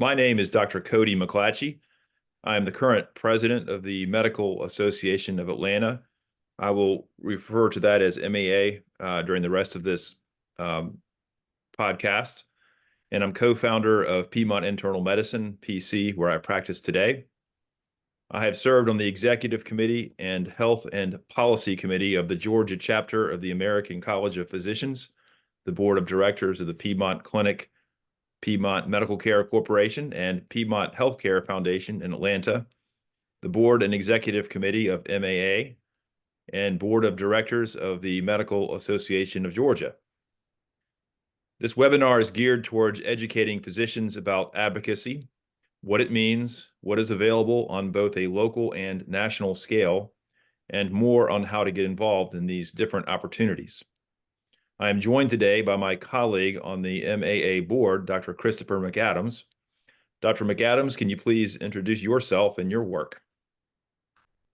My name is Dr. Cody McClatchey. I am the current president of the Medical Association of Atlanta. I will refer to that as MAA during the rest of this um, podcast. And I'm co-founder of Piedmont Internal Medicine, PC, where I practice today. I have served on the executive committee and health and policy committee of the Georgia chapter of the American College of Physicians, the board of directors of the Piedmont Clinic, Piedmont Medical Care Corporation, and Piedmont Healthcare Foundation in Atlanta, the board and executive committee of MAA, and board of directors of the Medical Association of Georgia. This webinar is geared towards educating physicians about advocacy, what it means, what is available on both a local and national scale, and more on how to get involved in these different opportunities. I am joined today by my colleague on the MAA board, Dr. Christopher McAdams. Dr. McAdams, can you please introduce yourself and your work?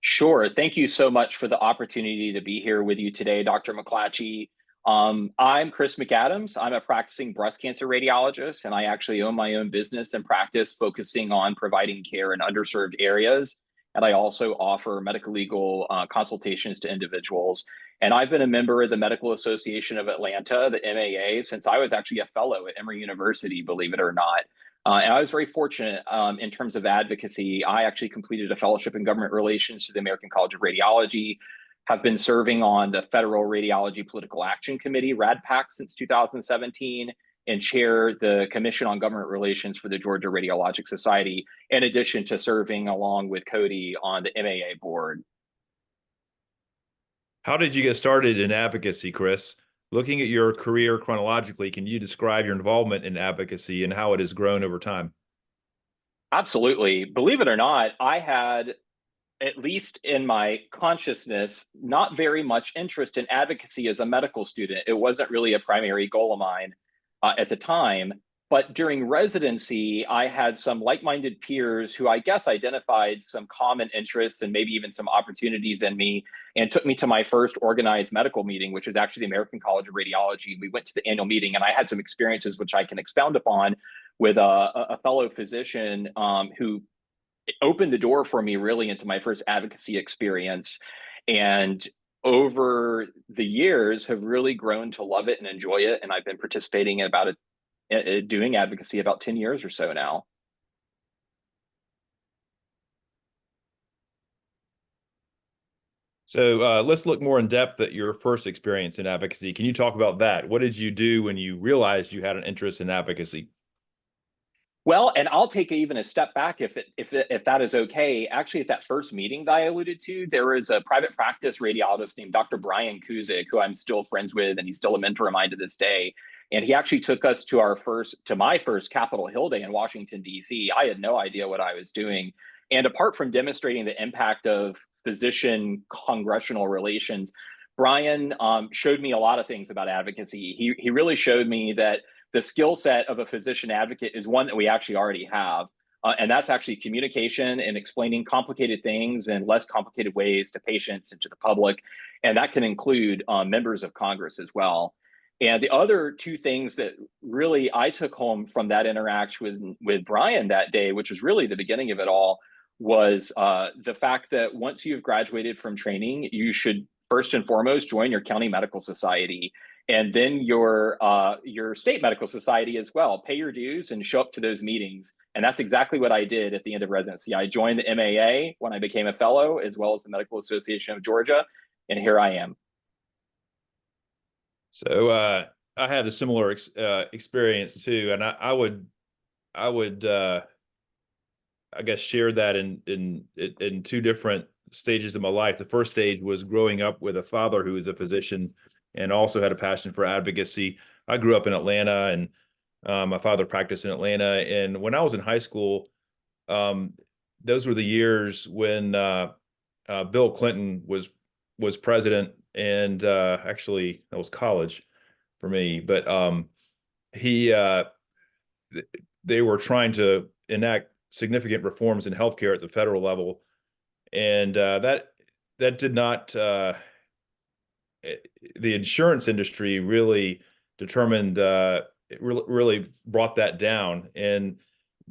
Sure. Thank you so much for the opportunity to be here with you today, Dr. McClatchey. I'm Chris McAdams. I'm a practicing breast cancer radiologist, and I actually own my own business and practice focusing on providing care in underserved areas. And I also offer medical legal consultations to individuals. And I've been a member of the Medical Association of Atlanta, the MAA, since I was actually a fellow at Emory University, believe it or not. And I was very fortunate in terms of advocacy. I actually completed a fellowship in government relations to the American College of Radiology, have been serving on the Federal Radiology Political Action Committee, RADPAC, since 2017, and chair the Commission on Government Relations for the Georgia Radiologic Society, in addition to serving along with Cody on the MAA board. How did you get started in advocacy, Chris? Looking at your career chronologically, can you describe your involvement in advocacy and how it has grown over time? Absolutely. Believe it or not, I had, at least in my consciousness, not very much interest in advocacy as a medical student. It wasn't really a primary goal of mine at the time. But during residency, I had some like-minded peers who I guess identified some common interests and maybe even some opportunities in me, and took me to my first organized medical meeting, which is actually the American College of Radiology. We went to the annual meeting, and I had some experiences which I can expound upon with a fellow physician who opened the door for me really into my first advocacy experience. And over the years have really grown to love it and enjoy it. And I've been participating in about doing advocacy about 10 years or so now. So let's look more in depth at your first experience in advocacy. Can you talk about that? What did you do when you realized you had an interest in advocacy? Well, and I'll take even a step back if that is okay. Actually, at that first meeting that I alluded to, there was a private practice radiologist named Dr. Brian Kuzik, who I'm still friends with, and he's still a mentor of mine to this day. And he actually took us to my first Capitol Hill Day in Washington, D.C. I had no idea what I was doing. And apart from demonstrating the impact of physician congressional relations, Brian showed me a lot of things about advocacy. He really showed me that the skill set of a physician advocate is one that we actually already have. And that's actually communication and explaining complicated things in less complicated ways to patients and to the public. And that can include members of Congress as well. And the other two things that really I took home from that interaction with Brian that day, which was really the beginning of it all, was the fact that once you've graduated from training, you should first and foremost join your county medical society, and then your state medical society as well. Pay your dues and show up to those meetings. And that's exactly what I did at the end of residency. I joined the MAA when I became a fellow, as well as the Medical Association of Georgia, and here I am. So I had a similar experience too, and I would I guess share that in two different stages of my life. The first stage was growing up with a father who was a physician and also had a passion for advocacy. I grew up in Atlanta, and my father practiced in Atlanta. And when I was in high school, um, those were the years when Bill Clinton was president, and actually that was college for me. But he they were trying to enact significant reforms in healthcare at the federal level, and that did not. The insurance industry really determined it really brought that down, and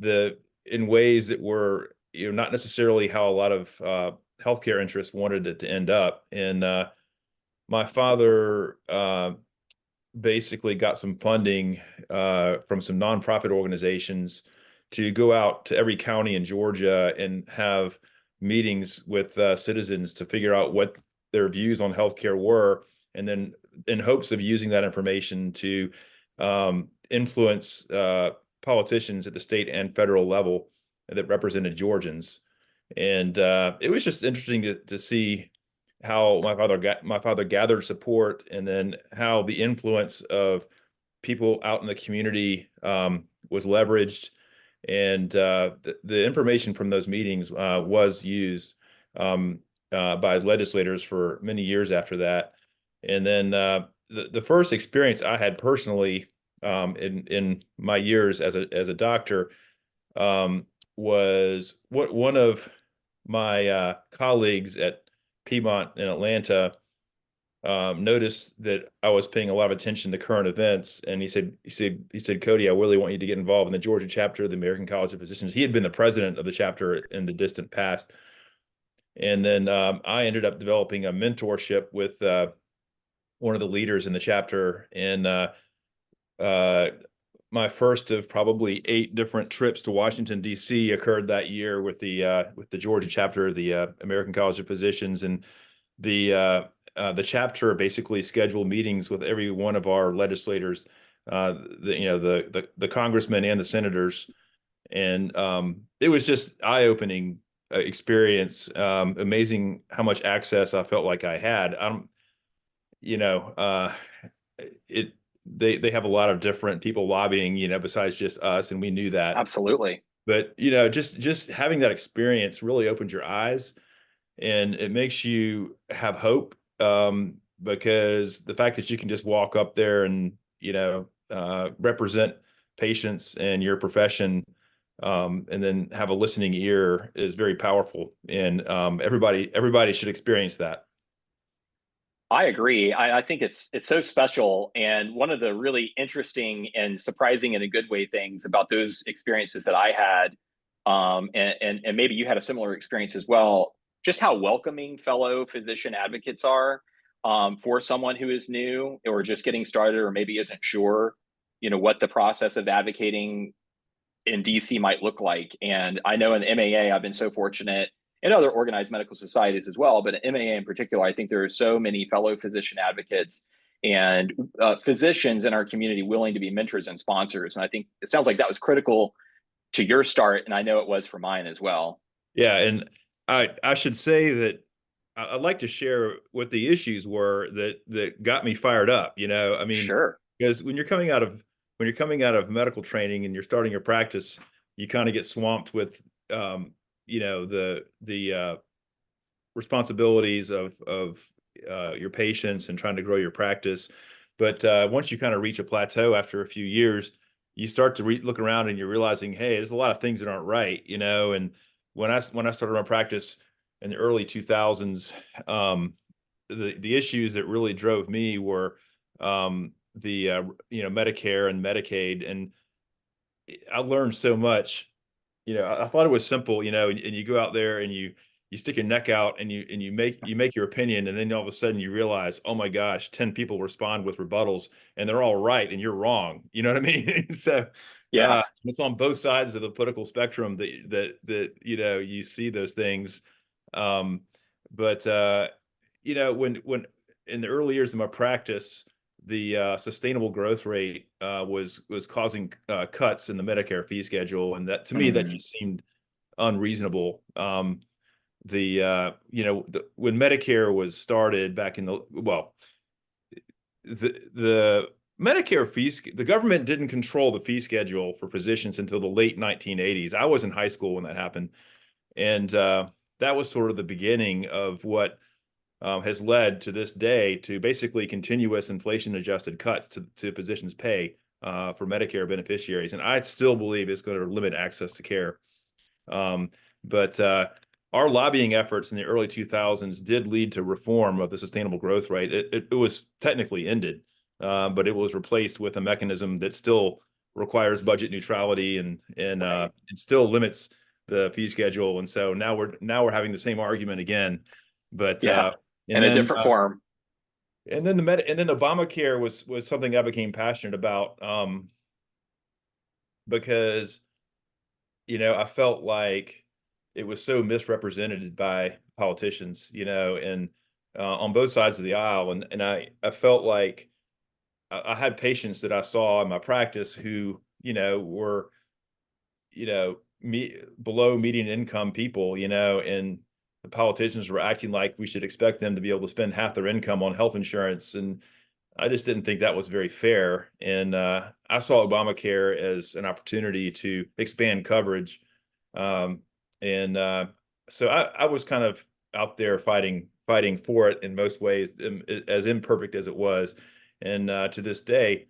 in ways that were, not necessarily how a lot of healthcare interests wanted it to end up. And my father basically got some funding from some nonprofit organizations to go out to every county in Georgia and have meetings with citizens to figure out what their views on healthcare were, and then in hopes of using that information to influence politicians at the state and federal level that represented Georgians. And it was just interesting to see how my father gathered support, and then how the influence of people out in the community was leveraged, and the information from those meetings was used by legislators for many years after that. And then the first experience I had personally in my years as a doctor was what one of my colleagues at Piedmont in Atlanta noticed that I was paying a lot of attention to current events, and he said, Cody, I really want you to get involved in the Georgia chapter of the American College of Physicians. He had been the president of the chapter in the distant past, and then I ended up developing a mentorship with one of the leaders in the chapter, and uh, my first of probably 8 different trips to Washington, D.C. occurred that year with the Georgia chapter of the American College of Physicians. And the chapter basically scheduled meetings with every one of our legislators, the congressmen and the senators. And it was just eye-opening experience. Amazing how much access I felt like I had. You know, it they have a lot of different people lobbying, besides just us, and we knew that. Absolutely. But just having that experience really opens your eyes, and it makes you have hope, because the fact that you can just walk up there and represent patients and your profession, and then have a listening ear is very powerful, and everybody should experience that. I agree. I think it's so special. And one of the really interesting and surprising in a good way things about those experiences that I had, and maybe you had a similar experience as well, just how welcoming fellow physician advocates are for someone who is new or just getting started or maybe isn't sure, what the process of advocating in DC might look like. And I know in the MAA, I've been so fortunate in other organized medical societies as well, but in MAA in particular, I think there are so many fellow physician advocates and physicians in our community willing to be mentors and sponsors. And I think it sounds like that was critical to your start, and I know it was for mine as well. Yeah, and I should say that I'd like to share what the issues were that got me fired up. I mean, Sure. because when you're coming out of medical training and you're starting your practice, you kind of get swamped with the responsibilities of your patients and trying to grow your practice. But once you kind of reach a plateau after a few years, you start to look around and you're realizing, hey, there's a lot of things that aren't right. And when I started my practice in the early 2000s, the issues that really drove me were the Medicare and Medicaid, and I learned so much. I thought it was simple, and you go out there and you stick your neck out and you make your opinion, and then all of a sudden you realize, oh my gosh, 10 people respond with rebuttals and they're all right and you're wrong. You know what I mean? So Yeah. it's on both sides of the political spectrum that you see those things. Um, but when in the early years of my practice, the sustainable growth rate was causing cuts in the Medicare fee schedule, and that to me that Mm. just seemed unreasonable. When Medicare was started back in the Medicare fees, the government didn't control the fee schedule for physicians until the late 1980s. I was in high school when that happened, and that was sort of the beginning of what has led to this day to basically continuous inflation-adjusted cuts to physicians' pay for Medicare beneficiaries. And I still believe it's going to limit access to care. But our lobbying efforts in the early 2000s did lead to reform of the sustainable growth rate. It was technically ended, but it was replaced with a mechanism that still requires budget neutrality and it still limits the fee schedule. And so now we're having the same argument again, but Yeah, in and a then different form. and then Obamacare was something I became passionate about, because I felt like it was so misrepresented by politicians, and on both sides of the aisle, and I felt like I had patients that I saw in my practice who were below median income people, and the politicians were acting like we should expect them to be able to spend half their income on health insurance, and I just didn't think that was very fair. And I saw Obamacare as an opportunity to expand coverage. Um, and so I was kind of out there fighting for it in most ways, as imperfect as it was. And to this day,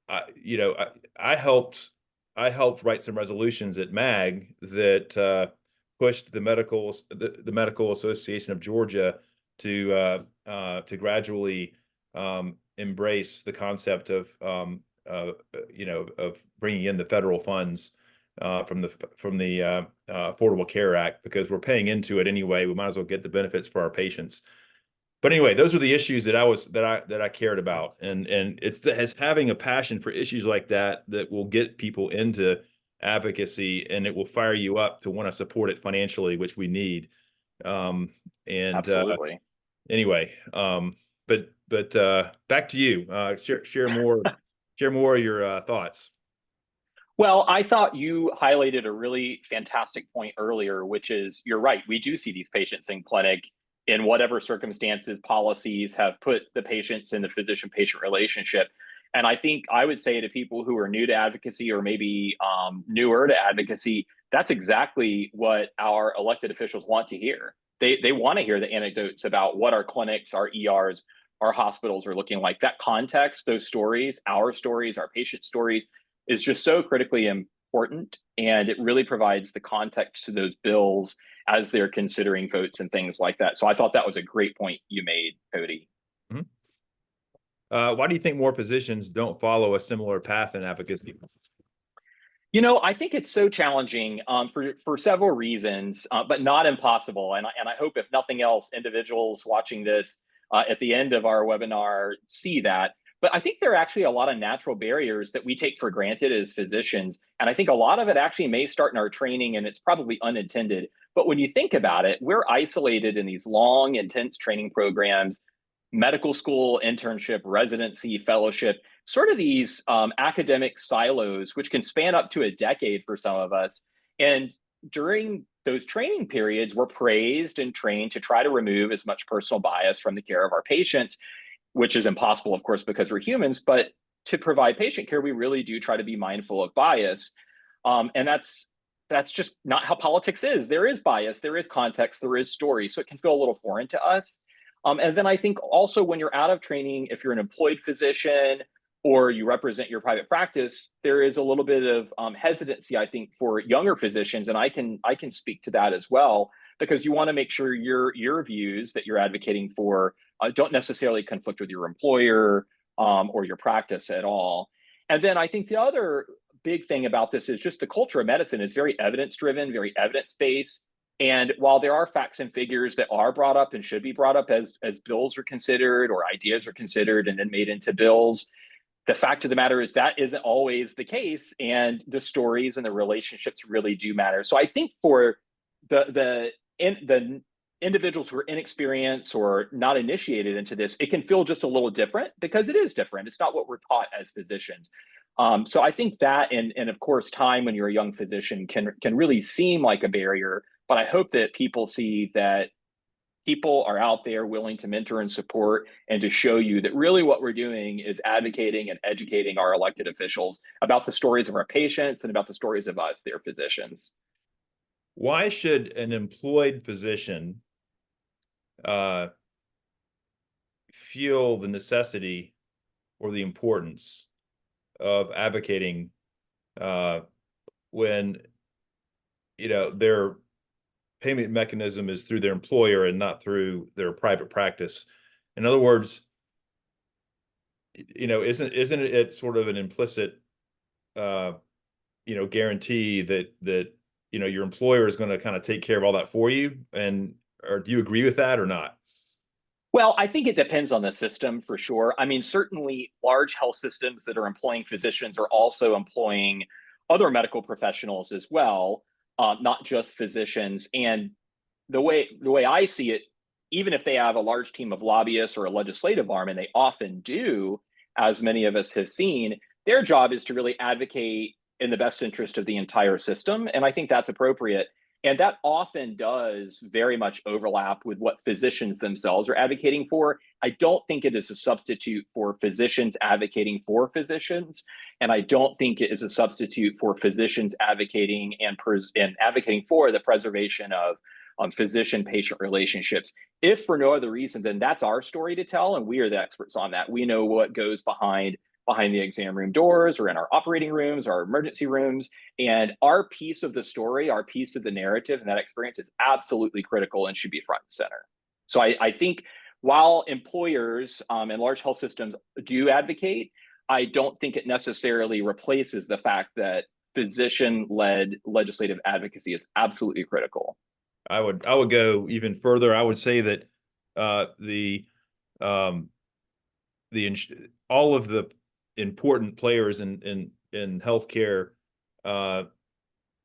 I, you know, I helped write some resolutions at MAG that pushed the Medical Association of Georgia to gradually embrace the concept of bringing in the federal funds from the Affordable Care Act, because we're paying into it anyway. We might as well get the benefits for our patients. But anyway, those are the issues that I cared about, and it's having a passion for issues like that will get people into advocacy, and it will fire you up to want to support it financially, which we need. Um, and Absolutely. Anyway, but back to you. Share more of your thoughts. Well, I thought you highlighted a really fantastic point earlier, which is you're right. We do see these patients in clinic in whatever circumstances policies have put the patients in the physician patient relationship. And I think I would say to people who are new to advocacy or maybe newer to advocacy, that's exactly what our elected officials want to hear. They want to hear the anecdotes about what our clinics, our ERs, our hospitals are looking like. That context, those stories, our patient stories, is just so critically important. And it really provides the context to those bills as they're considering votes and things like that. So I thought that was a great point you made, Cody. Mhm. Why do you think more physicians don't follow a similar path in advocacy? I think it's so challenging for several reasons, but not impossible. And I hope, if nothing else, individuals watching this at the end of our webinar see that. But I think there are actually a lot of natural barriers that we take for granted as physicians. And I think a lot of it actually may start in our training, and it's probably unintended. But when you think about it, we're isolated in these long, intense training programs, medical school, internship, residency, fellowship, sort of these academic silos, which can span up to a decade for some of us. And during those training periods, we're praised and trained to try to remove as much personal bias from the care of our patients, which is impossible, of course, because we're humans. But to provide patient care, we really do try to be mindful of bias. And that's just not how politics is. There is bias, there is context, there is story. So it can feel a little foreign to us. And then I think also, when you're out of training, if you're an employed physician or you represent your private practice, there is a little bit of hesitancy, I think, for younger physicians, and I can speak to that as well, because you want to make sure your views that you're advocating for don't necessarily conflict with your employer or your practice at all. And then I think the other big thing about this is just the culture of medicine is very evidence driven, very evidence based. And while there are facts and figures that are brought up and should be brought up as bills are considered or ideas are considered and then made into bills, the fact of the matter is that isn't always the case, and the stories and the relationships really do matter. So I think for the individuals who are inexperienced or not initiated into this, it can feel just a little different because it is different. It's not what we're taught as physicians. So I think that, and of course, time when you're a young physician can really seem like a barrier. But I hope that people see that people are out there willing to mentor and support and to show you that really what we're doing is advocating and educating our elected officials about the stories of our patients and about the stories of us, their physicians. Why should an employed physician uh, feel the necessity or the importance of advocating uh, when their payment mechanism is through their employer and not through their private practice? In other words, isn't it sort of an implicit guarantee that your employer is going to kind of take care of all that for you, or do you agree with that or not? Well, I think it depends on the system for sure. I mean, certainly large health systems that are employing physicians are also employing other medical professionals as well, not just physicians. And the way I see it, even if they have a large team of lobbyists or a legislative arm, and they often do, as many of us have seen, their job is to really advocate in the best interest of the entire system. And I think that's appropriate. And that often does very much overlap with what physicians themselves are advocating for. I don't think it is a substitute for physicians advocating for physicians. And I don't think it is a substitute for physicians advocating and advocating for the preservation of physician-patient relationships. If for no other reason, then that's our story to tell, and we are the experts on that. We know what goes behind the exam room doors or in our operating rooms, our emergency rooms. And our piece of the story, our piece of the narrative and that experience is absolutely critical and should be front and center. So I think while employers and large health systems do advocate, I don't think it necessarily replaces the fact that physician-led legislative advocacy is absolutely critical. I would go even further. I would say that the um, all of the important players in healthcare, uh,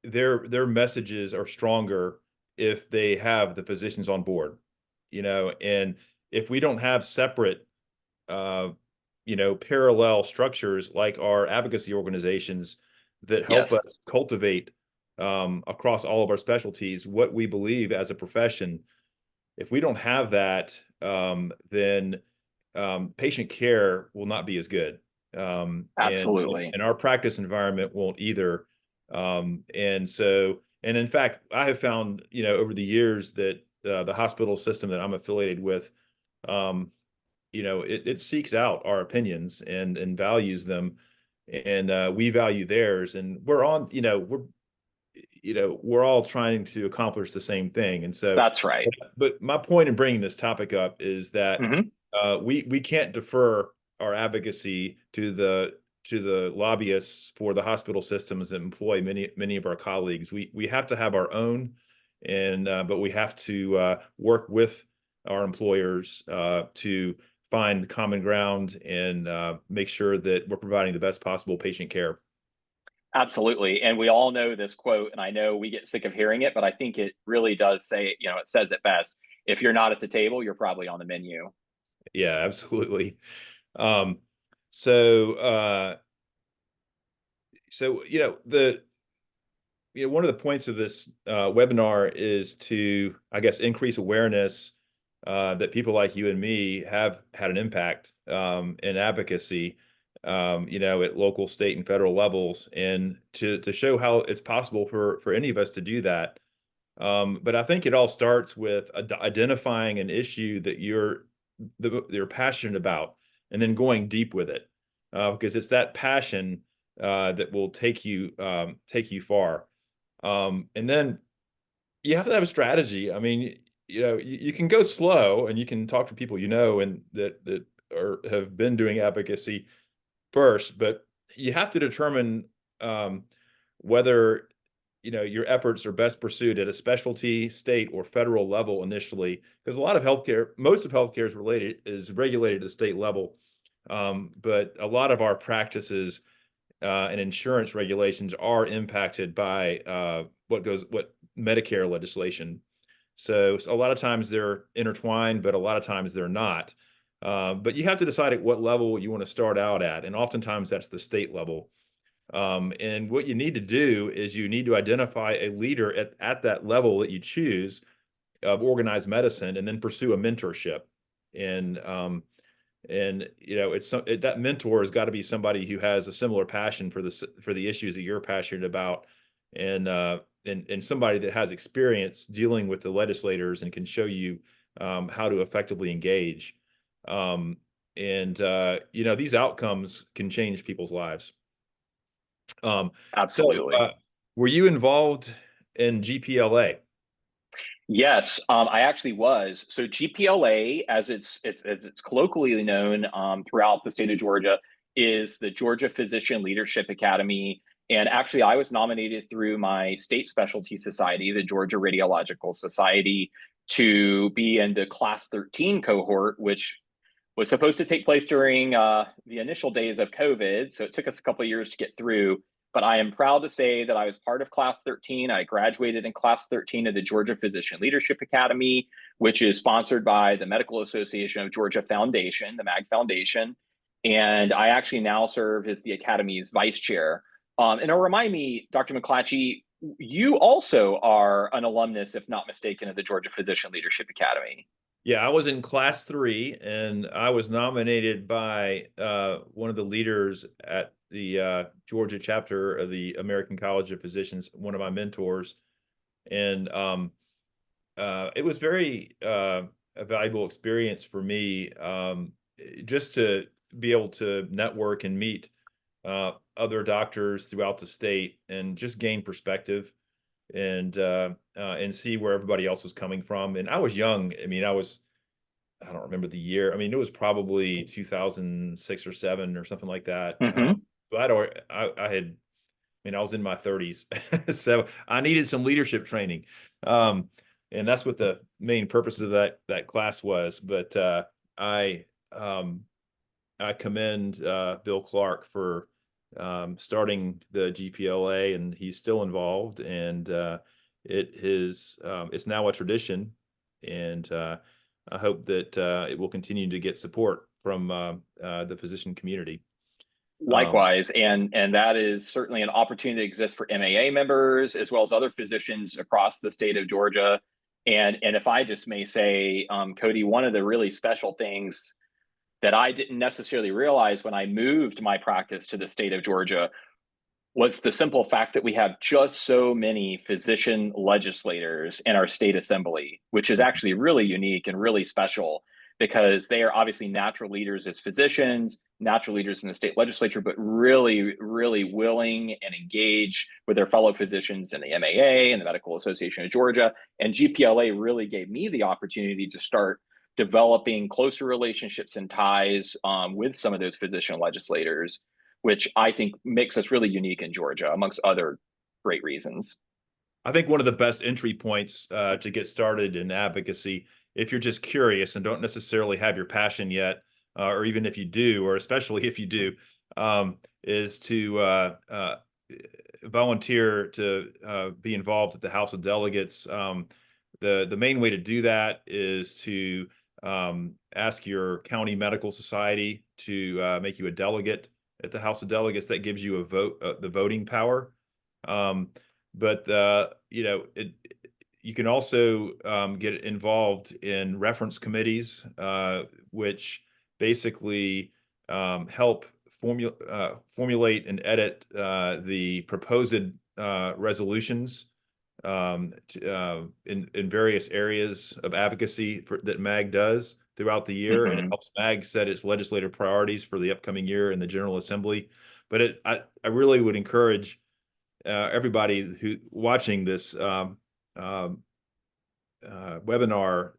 their messages are stronger if they have the physicians on board, and if we don't have separate, uh, parallel structures like our advocacy organizations that help Yes, us cultivate across all of our specialties what we believe as a profession. If we don't have that, then patient care will not be as good, absolutely. and our practice environment won't either. And in fact, I have found, over the years that the hospital system that I'm affiliated with, um, it seeks out our opinions and values them, and we value theirs, and we're all trying to accomplish the same thing. And so, That's right. but my point in bringing this topic up is that Hmm. we can't defer our advocacy to the lobbyists for the hospital systems that employ many of our colleagues. We have to have our own, and but we have to work with our employers to find common ground and make sure that we're providing the best possible patient care. Absolutely. And we all know this quote, and I know we get sick of hearing it, but I think it really does say, it says it best. If you're not at the table, you're probably on the menu. Yeah, absolutely. Um, so so one of the points of this webinar is to, I guess, increase awareness that people like you and me have had an impact in advocacy, at local, state, and federal levels, and to show how it's possible for any of us to do that. But I think it all starts with identifying an issue that you're passionate about, and then going deep with it, because it's that passion that will take you far. And then you have to have a strategy. I mean, you can go slow, and you can talk to people and that have been doing advocacy first, but you have to determine whether your efforts are best pursued at a specialty, state, or federal level initially, because most of healthcare is regulated at the state level, but a lot of our practices and insurance regulations are impacted by what Medicare legislation. So a lot of times they're intertwined, but a lot of times they're not. But you have to decide at what level you want to start out at, and oftentimes that's the state level. And what you need to do is you need to identify a leader at that level that you choose of organized medicine, and then pursue a mentorship. And that mentor has got to be somebody who has a similar passion for the issues that you're passionate about, and somebody that has experience dealing with the legislators and can show you how to effectively engage. These outcomes can change people's lives. So, Absolutely. were you involved in GPLA? Yes, I actually was. So GPLA, as it's colloquially known throughout the state of Georgia, is the Georgia Physician Leadership Academy. And actually, I was nominated through my state specialty society, the Georgia Radiological Society, to be in the Class 13 cohort, which was supposed to take place during the initial days of COVID. So it took us a couple of years to get through. But I am proud to say that I was part of Class 13. I graduated in Class 13 of the Georgia Physician Leadership Academy, which is sponsored by the Medical Association of Georgia Foundation, the MAG Foundation. And I actually now serve as the Academy's vice chair. And it'll remind me, Dr. McClatchey, you also are an alumnus, if not mistaken, of the Georgia Physician Leadership Academy. Yeah, I was in class 3, and I was nominated by one of the leaders at the Georgia chapter of the American College of Physicians, one of my mentors. And it was very a valuable experience for me, just to be able to network and meet other doctors throughout the state and just gain perspective and see where everybody else was coming from. And I was young. I mean, I don't remember the year. I mean, it was probably 2006 or 7 or something like that. Mm-hmm. So I mean, I was in my 30s, so I needed some leadership training. And that's what the main purpose of that class was. But I commend Bill Clark for starting the GPLA, and he's still involved, and it's now a tradition, and I hope that it will continue to get support from the physician community. Likewise, and that is certainly an opportunity that exists for MAA members as well as other physicians across the state of Georgia. And if I just may say, Cody, one of the really special things that I didn't necessarily realize when I moved my practice to the state of Georgia was the simple fact that we have just so many physician legislators in our state assembly, which is actually really unique and really special because they are obviously natural leaders as physicians, natural leaders in the state legislature, but really, really willing and engaged with their fellow physicians in the MAA and the Medical Association of Georgia. And GPLA really gave me the opportunity to start developing closer relationships and ties with some of those physician legislators, which I think makes us really unique in Georgia, amongst other great reasons. I think one of the best entry points to get started in advocacy, if you're just curious and don't necessarily have your passion yet, or even if you do, or especially if you do, is to volunteer to be involved at the House of Delegates. The main way to do that is to ask your county medical society to make you a delegate at the House of Delegates. That gives you a vote, the voting power. But you can also get involved in reference committees, which basically help formulate and edit the proposed resolutions in various areas of advocacy that MAG does throughout the year, and it helps MAG set its legislative priorities for the upcoming year in the General Assembly. But I really would encourage everybody who watching this webinar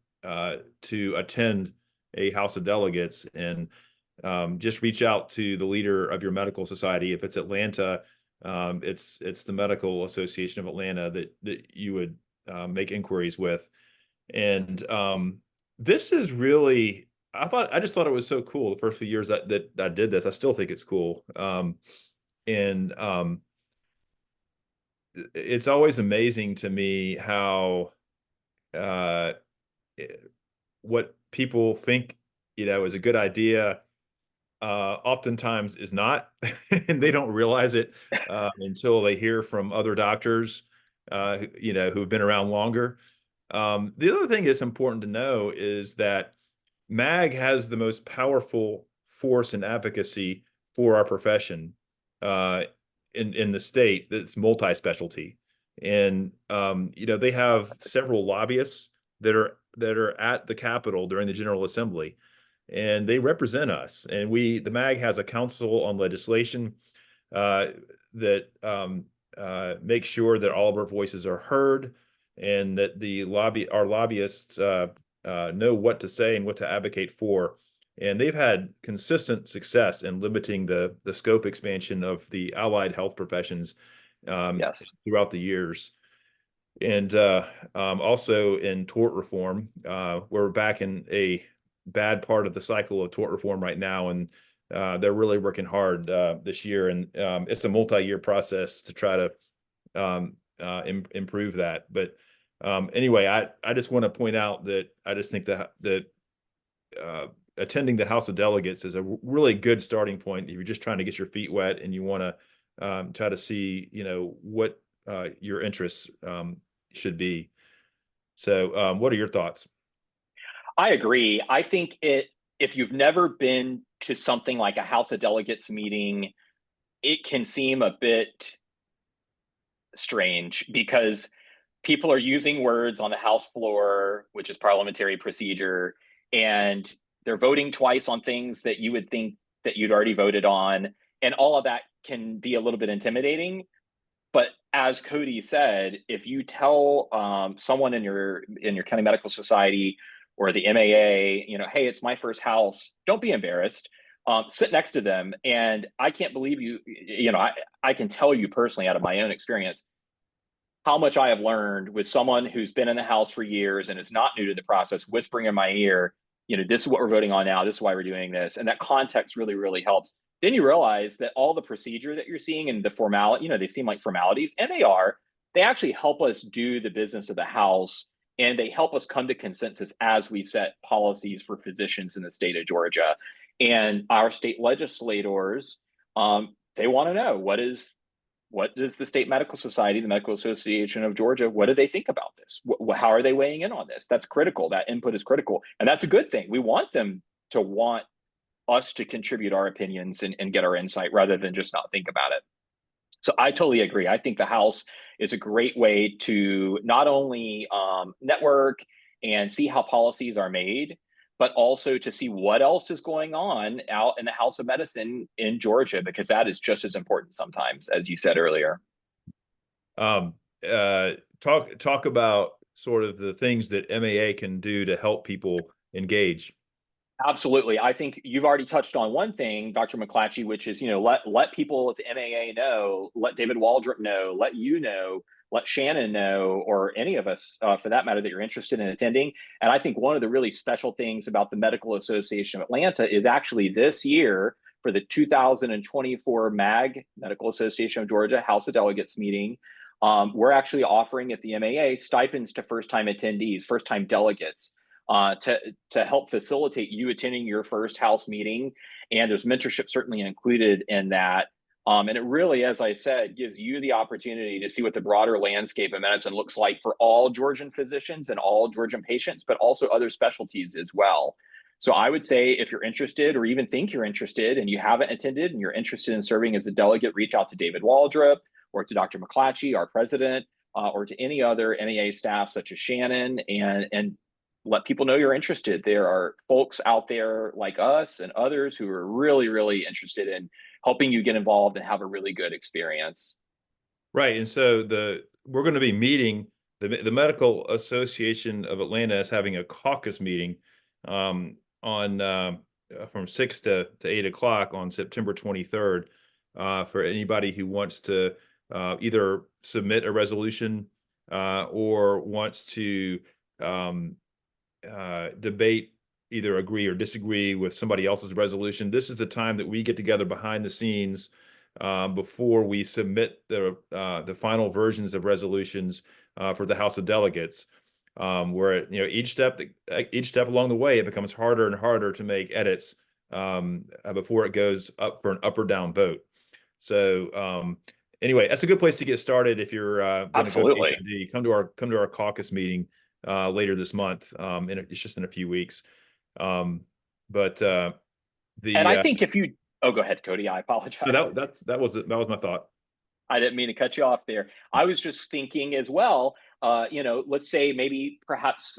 to attend a House of Delegates and just reach out to the leader of your medical society. If it's Atlanta, it's the Medical Association of Atlanta that you would make inquiries with. And this is really, I just thought it was so cool the first few years that I did this. I still think it's cool. And it's always amazing to me how what people think, is a good idea, oftentimes is not, and they don't realize it until they hear from other doctors, who've been around longer. The other thing that's important to know is that MAG has the most powerful force in advocacy for our profession in the state that's multi-specialty. And they have several lobbyists that are at the Capitol during the General Assembly, and they represent us. And the MAG has a council on legislation that makes sure that all of our voices are heard, and that our lobbyists know what to say and what to advocate for. and they've had consistent success in limiting the scope expansion of the allied health professions Yes. throughout the years. And also in tort reform, we're back in a bad part of the cycle of tort reform right now, and they're really working hard this year. And it's a multi-year process to try to improve that. But anyway, I just want to point out that I just think that attending the House of Delegates is a really good starting point if you're just trying to get your feet wet and you want to try to see, what your interests should be. So, what are your thoughts? I agree. I think if you've never been to something like a House of Delegates meeting, it can seem a bit strange because people are using words on the House floor, which is parliamentary procedure, and they're voting twice on things that you would think that you'd already voted on. And all of that can be a little bit intimidating. But as Cody said, if you tell someone in your county medical society or the MAA, hey, it's my first house, don't be embarrassed. Sit next to them. And I can't believe I can tell you personally out of my own experience how much I have learned with someone who's been in the house for years and is not new to the process, whispering in my ear, this is what we're voting on now. This is why we're doing this. And that context really, really helps. Then you realize that all the procedure that you're seeing and the formality, they seem like formalities, and they actually help us do the business of the house, and they help us come to consensus as we set policies for physicians in the state of Georgia. And our state legislators, they want to know what does the State Medical Society, the Medical Association of Georgia, what do they think about this? How are they weighing in on this? That's critical. That input is critical. And that's a good thing. We want them to want us to contribute our opinions and get our insight rather than just not think about it. So I totally agree. I think the House is a great way to not only network and see how policies are made, but also to see what else is going on out in the House of Medicine in Georgia, because that is just as important sometimes, as you said earlier. Um, talk about sort of the things that MAA can do to help people engage. Absolutely. I think you've already touched on one thing, Dr. McClatchey, which is, let people at the MAA know, let David Waldrop know, let you know, let Shannon know, or any of us for that matter, that you're interested in attending. And I think one of the really special things about the Medical Association of Atlanta is actually this year for the 2024 MAG, Medical Association of Georgia House of Delegates meeting, we're actually offering at the MAA stipends to first-time attendees, first-time delegates, to help facilitate you attending your first House meeting. And there's mentorship certainly included in that. And it really, as I said, gives you the opportunity to see what the broader landscape of medicine looks like for all Georgian physicians and all Georgian patients, but also other specialties as well. So I would say if you're interested or even think you're interested and you haven't attended and you're interested in serving as a delegate, reach out to David Waldrop or to Dr. McClatchey, our president, or to any other MAA staff such as Shannon, and let people know you're interested. There are folks out there like us and others who are really, really interested in helping you get involved and have a really good experience. Right. And so we're going to be meeting the Medical Association of Atlanta is having a caucus meeting on from 6 to 8 o'clock on September 23rd for anybody who wants to either submit a resolution or wants to debate, either agree or disagree with somebody else's resolution. This is the time that we get together behind the scenes before we submit the final versions of resolutions for the House of Delegates. Where each step along the way, it becomes harder and harder to make edits before it goes up for an up or down vote. So anyway, that's a good place to get started if you're going to go to HMD. Come to our caucus meeting later this month. And it's just in a few weeks. And I think if you, go ahead, Cody. I apologize. No, that was my thought. I didn't mean to cut you off there. I was just thinking as well. Let's say maybe perhaps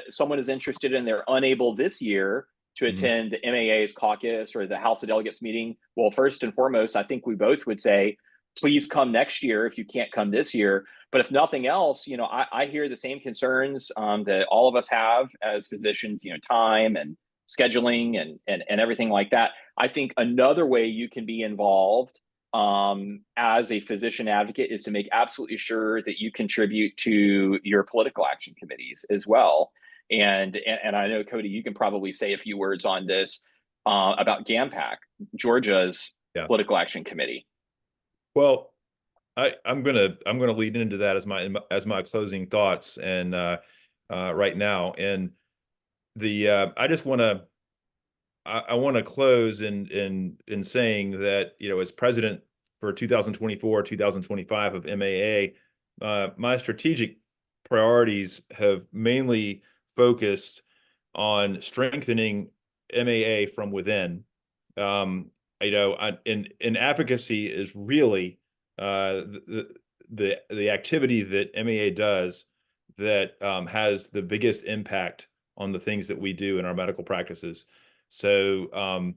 someone is interested and they're unable this year to attend the MAA's caucus or the House of Delegates meeting. Well, first and foremost, I think we both would say, please come next year if you can't come this year. But if nothing else, I hear the same concerns that all of us have as physicians, time and scheduling and everything like that. I think another way you can be involved as a physician advocate is to make absolutely sure that you contribute to your political action committees as well. And I know, Cody, you can probably say a few words on this about GAMPAC, Georgia's Yeah. political action committee. Well, I'm gonna lead into that as my closing thoughts and right now. And I just want to I want to close in saying that, you know, as president for 2024, 2025 of MAA, my strategic priorities have mainly focused on strengthening MAA from within. You know, and advocacy is really the activity that MAA does that has the biggest impact on the things that we do in our medical practices. So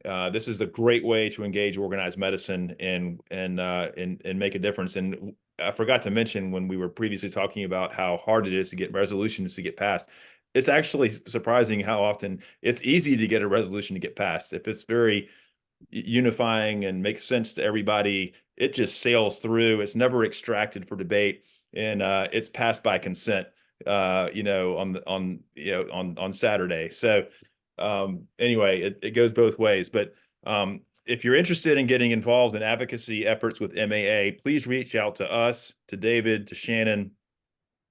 this is a great way to engage organized medicine and make a difference. And I forgot to mention when we were previously talking about how hard it is to get resolutions to get passed. It's actually surprising how often it's easy to get a resolution to get passed. If it's very unifying and makes sense to everybody, it just sails through. It's never extracted for debate, and it's passed by consent. You know, on Saturday. So anyway, it goes both ways. But if you're interested in getting involved in advocacy efforts with MAA, please reach out to us, to David, to Shannon.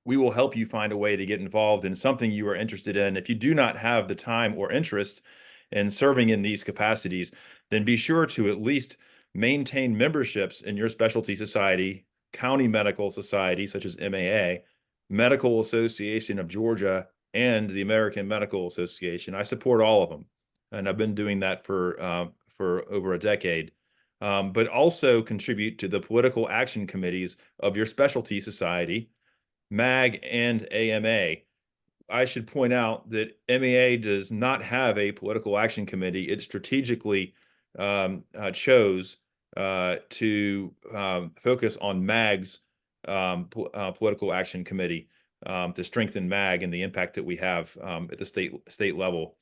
We will help you find a way to get involved in something you are interested in. If you do not have the time or interest in serving in these capacities, then be sure to at least maintain memberships in your specialty society, county medical society, such as MAA, Medical Association of Georgia, and the American Medical Association. I support all of them, and I've been doing that for over a decade. But also contribute to the political action committees of your specialty society, MAG and AMA. I should point out that MEA does not have a political action committee. It strategically chose to focus on MAG's political action committee to strengthen MAG and the impact that we have at the state level.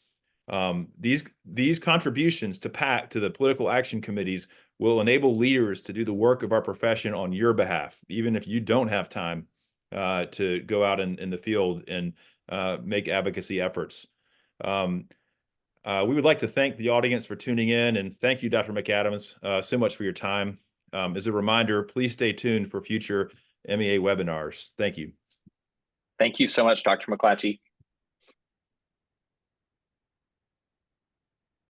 These contributions to the political action committees will enable leaders to do the work of our profession on your behalf, even if you don't have time to go out in the field and make advocacy efforts. We would like to thank the audience for tuning in, and thank you, Dr. McAdams, so much for your time. As a reminder, please stay tuned for future MEA webinars. Thank you. Thank you so much, Dr. McClatchey.